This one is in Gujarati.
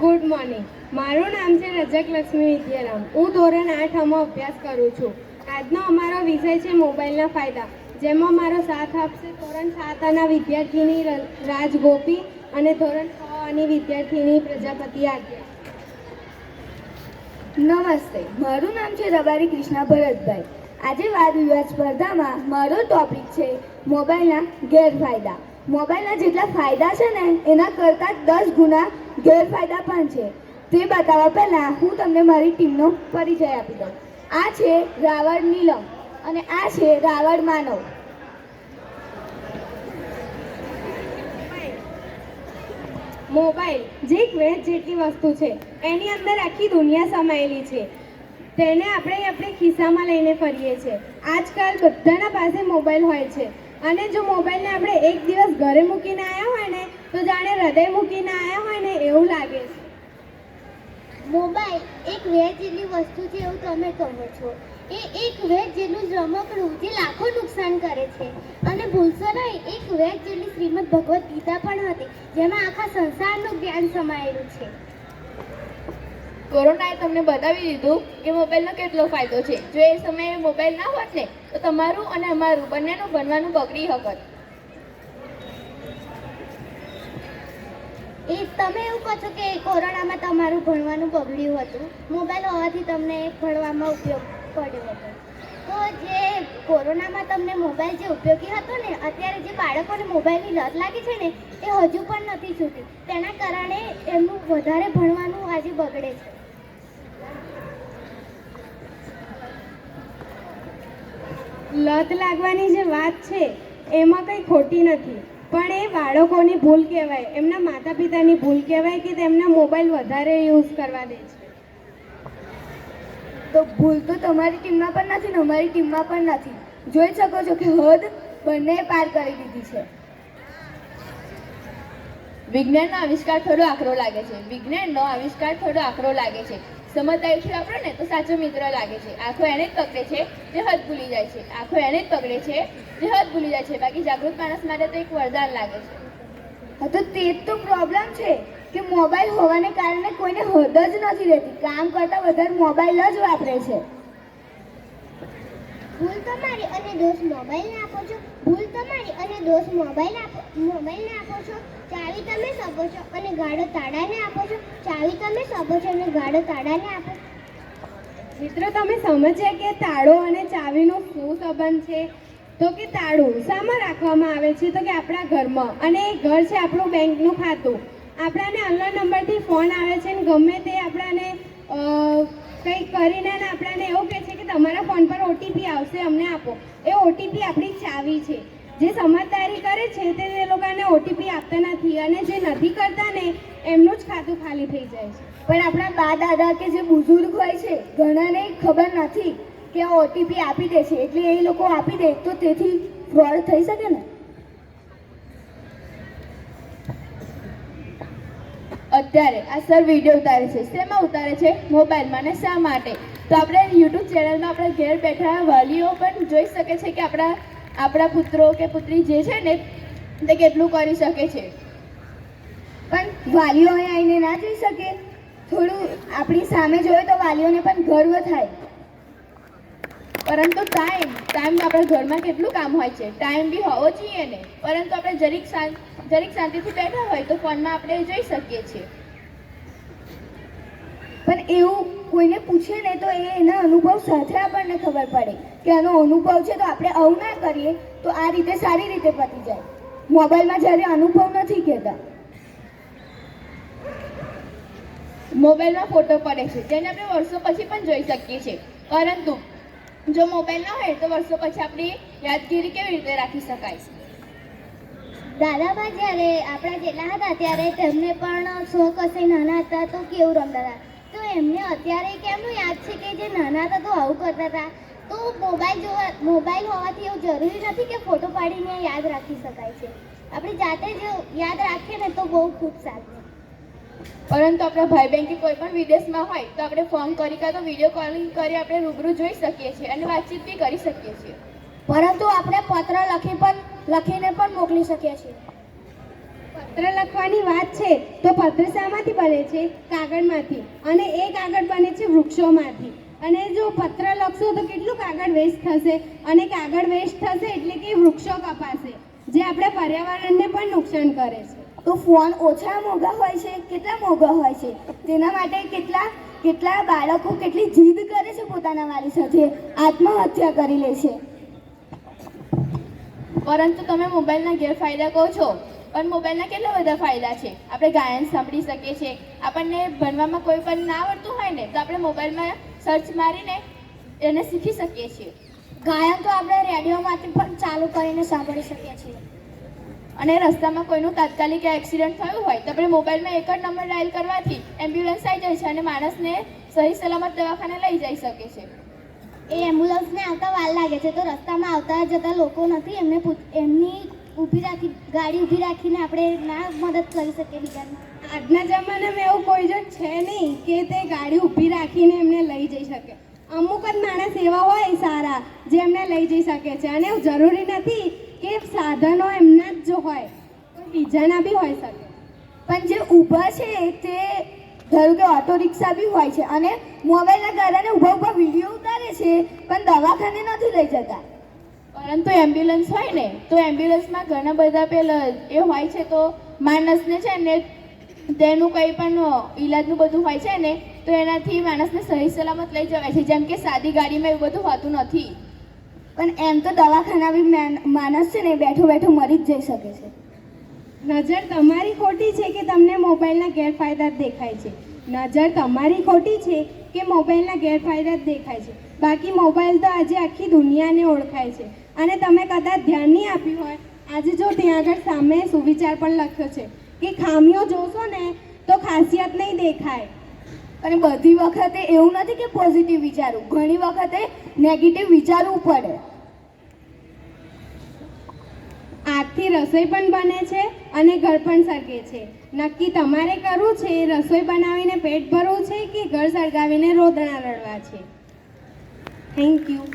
Good morning. મારું નામ છે રજક લક્ષ્મી વિદ્યારામ. હું ધોરણ 8 અભ્યાસ કરું છું. આજનો અમારો વિષય છે મોબાઈલના ફાયદા, જેમાં મારો સાથ આપશે ધોરણ 7 વિદ્યાર્થીની રાજ ગોપી અને ધોરણ 6 વિદ્યાર્થીની પ્રજાપતિ આજ્ઞા. નમસ્તે, મારું નામ છે રબારી કૃષ્ણા ભરતભાઈ. આજે વાદ વિવાદ સ્પર્ધામાં મારો ટોપિક છે મોબાઈલના ગેરફાયદા. મોબાઈલના જેટલા ફાયદા છે ને એના કરતાં 10 ગુણા ગેરફાયદા પણ છે. તે બતાવવા પહેલાં હું તમને મારી ટીમનો પરિચય આપી દઉં. આ છે રાવળ નીલમ અને આ છે રાવળ માનવ. મોબાઈલ જે એક વેચ જેટલી વસ્તુ છે, એની અંદર આખી દુનિયા સમાયેલી છે. તેને આપણે આપણે ખિસ્સામાં લઈને ફરીએ છીએ. આજકાલ બધાના પાસે મોબાઈલ હોય છે અને જો મોબાઈલને આપણે એક દિવસ ઘરે મૂકીને આવ્યા હોય ને તો જાણે હૃદય મૂકીને આવ્યા હોય ને એવું લાગે છે. મોબાઈલ એક વેચ જેટલી વસ્તુ છે એવું તમે કહો છો. એ એક વેચ જેટલું જ રમકડું જે લાખો નુકસાન કરે છે. અને ભૂલશો નહીં, એક વેચ જેટલી શ્રીમદ ભગવદ્ ગીતા પણ હતી, જેમાં આખા સંસારનું જ્ઞાન સમાયેલું છે. કોરોનાએ તમને બતાવી દીધું કે મોબાઈલનો કેટલો ફાયદો છે. જો એ સમયે મોબાઈલ ના હોત ને તો તમારું અને અમારું બંનેનું ભણવાનું બગડી શકત. એ તમે એવું કહો છો કે કોરોનામાં તમારું ભણવાનું બગડ્યું હતું, મોબાઈલ હોવાથી તમને ભણવામાં ઉપયોગ પડ્યો હતો. તો જે કોરોનામાં તમને મોબાઈલ જે ઉપયોગી હતો ને, અત્યારે જે બાળકોને મોબાઈલની લત લાગી છે ને એ હજુ પણ નથી છૂટી. તેના કારણે એમનું વધારે ભણવાનું આજે બગડે છે. લત લાગવાની જે વાત છે એમાં કંઈ ખોટી નથી, પણ એ બાળકોની ભૂલ કહેવાય, એમના માતા પિતાની ભૂલ કહેવાય કે તેમને મોબાઈલ વધારે યુઝ કરવા દે છે. તો ભૂલ તો તમારી ટીમમાં પણ નથી ને અમારી ટીમમાં પણ નથી. જોઈ શકો છો કે હદ બંને પાર કરી દીધી છે. વિજ્ઞાનનો આવિષ્કાર થોડો આકરો લાગે છે. વિજ્ઞાનનો આવિષ્કાર થોડો આકરો લાગે છે. સમજદારીથી વાપરો ને તો સાચો મિત્ર લાગે છે. આંખો એને જ પકડે છે જે હદ ભૂલી જાય છે. આંખો એને જ પકડે છે જે હદ ભૂલી જાય છે. બાકી જાગૃત માણસ માટે તો એક વરદાન લાગે છે. હા, તો તે જ તો પ્રોબ્લેમ છે કે મોબાઈલ હોવાને કારણે કોઈને હદ જ નથી રહેતી. કામ કરતાં વધારે મોબાઈલ જ વાપરે છે. ભૂલ તમારી અને દોષ મોબાઈલને આપો છો. ભૂલ તમારી અને દોષ મોબાઈલને આપો છો. ચાવી તમે સોંપો છો અને ગાડો તાળાને આપો છો. ચાવી તમે સોંપો છો અને ગાડો તાળાને આપો. મિત્રો, તમે સમજ્યા કે તાળો અને ચાવીનો શું સંબંધ છે? તો કે તાળું શામાં રાખવામાં આવે છે? તો કે આપણા ઘરમાં. અને એ ઘર છે આપણું બેંકનું ખાતું. આપણાને અનનોન નંબરથી ફોન આવે છે ને ગમે તે આપણાને કંઈક કરીને આપણાને એવું કહે છે કે તમારા ફોન પર ઓટીપી આવશે, અમને આપો. એ ઓટીપી આપણી ચાવી છે. જે સમજદારી કરે છે તે લોકોને ઓટીપી આપતા નથી અને જે નથી કરતા ને એમનું જ ખાતું ખાલી થઈ જાય છે. પણ આપણા બા દાદા કે જે બુઝુર્ગ હોય છે ઘણાને ખબર નથી કે આ ઓટીપી આપી દે છે, એટલે એ લોકો આપી દે તો તેથી ફ્રોડ થઈ શકે ને. અત્યારે આ સર વિડીયો ઉતારે છે. શેમાં ઉતારે છે? મોબાઈલમાં. ને શા માટે? તો આપણે યુટ્યુબ ચેનલમાં આપણે ઘેર બેઠા વાલીઓ પણ જોઈ શકે છે કે આપણા પુત્રો કે પુત્રી જે છે ને તે કેટલું કરી શકે છે. પણ વાલીઓ અહીંયા આવીને ના જોઈ શકે? થોડું આપણી સામે જોઈએ તો વાલીઓને પણ ગર્વ થાય. પરંતુ ટાઈમ આપણા ઘરમાં કેટલું કામ હોય છે. ટાઈમ બી હોવો જોઈએ ને. પરંતુ આપણે જરીક શાંતિથી બેઠા હોય તો ફોનમાં આપણે જોઈ શકીએ છીએ. પણ એવું કોઈને પૂછે ને તો એના અનુભવ સાથે આપણને ખબર પડે કે આનો અનુભવ છે તો આપણે આવું ના કરીએ તો આ રીતે સારી રીતે પતી જાય. મોબાઈલમાં જ્યારે અનુભવ નથી કહેતા. મોબાઈલમાં ફોટો પડે છે જેને આપણે વર્ષો પછી પણ જોઈ શકીએ છીએ. પરંતુ જો મોબાઈલ ના હોય તો વર્ષો પછી આપણી યાદગીરી કેવી રીતે રાખી શકાય? દાદાબા જ્યારે આપણા જેટલા હતા ત્યારે તેમને પણ શોખ હશે, નાના હતા તો કેવું રમતા હતા. તો એમને અત્યારે કેમનું યાદ છે કે જે નાના હતા તો આવું કરતા હતા? તો મોબાઈલ હોવાથી એવું જરૂરી નથી કે ફોટો પાડીને યાદ રાખી શકાય છે. આપણે જાતે જ યાદ રાખીએ ને તો બહુ ખૂબ સારું. પરંતુ આપણા ભાઈ બહેન કે કોઈ પણ વિદેશમાં હોય તો આપણે ફોન કરી કાં તો વિડીયો કોલિંગ કરી આપણે રૂબરૂ જોઈ શકીએ છીએ અને વાતચીત બી કરી શકીએ છીએ. પરંતુ આપણે પત્ર લખીને પણ મોકલી શકીએ છીએ. પત્ર લખવાની વાત છે તો પત્ર શામાંથી બને છે? કાગળમાંથી. અને એ કાગળ બને છે વૃક્ષોમાંથી. અને જો પત્ર લખશો તો કેટલું કાગળ વેસ્ટ થશે, અને કાગળ વેસ્ટ થશે એટલે કે વૃક્ષો કપાશે, જે આપણા પર્યાવરણને પણ નુકસાન કરે છે. તો ફોન ઓછા મોંઘા હોય છે, કેટલા મોંઘા હોય છે? તેના માટે કેટલા બાળકો કેટલી જીદ કરે છે પોતાના વાલી સાથે, આત્મહત્યા કરી લે છે. પરંતુ તમે મોબાઈલના ગેરફાયદા કહો છો, પણ મોબાઈલના કેટલા બધા ફાયદા છે. આપણે ગાયન સાંભળી શકીએ છીએ. આપણને ભણવામાં કોઈ પણ ના આવડતું હોય ને તો આપણે મોબાઈલમાં સર્ચ મારીને એને શીખી શકીએ છીએ. ગાયન તો આપણે રેડિયોમાંથી પણ ચાલુ કરીને સાંભળી શકીએ છીએ. અને રસ્તામાં કોઈનું તાત્કાલિક એક્સિડન્ટ થયું હોય તો આપણે મોબાઈલમાં એક જ નંબર ડાયલ કરવાથી એમ્બ્યુલન્સ આવી જાય છે અને માણસને સહી સલામત દવાખાને લઈ જઈ શકે છે. એ એમ્બ્યુલન્સને આવતા વાર લાગે છે તો રસ્તામાં આવતા જતા લોકો નથી, એમની ગાડી ઊભી રાખીને આપણે ના મદદ કરી શકીએ બીજાને. આજના જમાનામાં એવું કોઈ જ છે નહીં કે તે ગાડી ઊભી રાખીને એમને લઈ જઈ શકે. અમુક જ માણસ એવા હોય સારા જે એમને લઈ જઈ શકે છે. અને એવું જરૂરી નથી કે સાધનો એમના જ જો હોય, કોઈ બીજાના બી હોઈ શકે. પણ જે ઊભા છે તે ધારો કે ઓટો રિક્ષા બી હોય છે અને મોબાઈલના કારણે ઊભા વિડીયો ઉતારે છે પણ દવાખાને નથી લઈ જતા. પરંતુ એમ્બ્યુલન્સ હોય ને તો એમ્બ્યુલન્સમાં ઘણા બધા પેલા એ હોય છે તો માણસને છે ને તેનું કંઈ પણ ઈલાજનું બધું હોય છે ને તો એનાથી માણસને સહી સલામત લઈ જવાય છે, જેમ કે સાદી ગાડીમાં એવું બધું હોતું નથી. પણ એમ તો દવાખાના બી માણસ છે ને બેઠો બેઠો મરી જ જઈ શકે છે. નજર તમારી ખોટી છે કે તમને મોબાઈલના ગેરફાયદા જ દેખાય છે? નજર તમારી ખોટી છે કે મોબાઈલના ગેરફાયદા જ દેખાય છે? બાકી મોબાઈલ તો આજે આખી દુનિયાને ઓળખાય છે. અને તમે કદાચ ધ્યાન નહીં આપ્યું હોય, આજે જો ત્યાં આગળ સામે સુવિચાર પણ લખ્યો છે કે ખામીઓ જોશો ને તો ખાસિયત નહીં દેખાય. અને બધી વખતે એવું નથી કે પોઝિટિવ વિચારવું, ઘણી વખતે નેગેટિવ વિચારવું પડે. આગથી રસોઈ પણ બને છે અને ઘર પણ સળગે છે. નક્કી તમારે કરવું છે રસોઈ બનાવીને પેટ ભરવું છે કે ઘર સળગાવીને રોદણા રડવા છે. Thank you.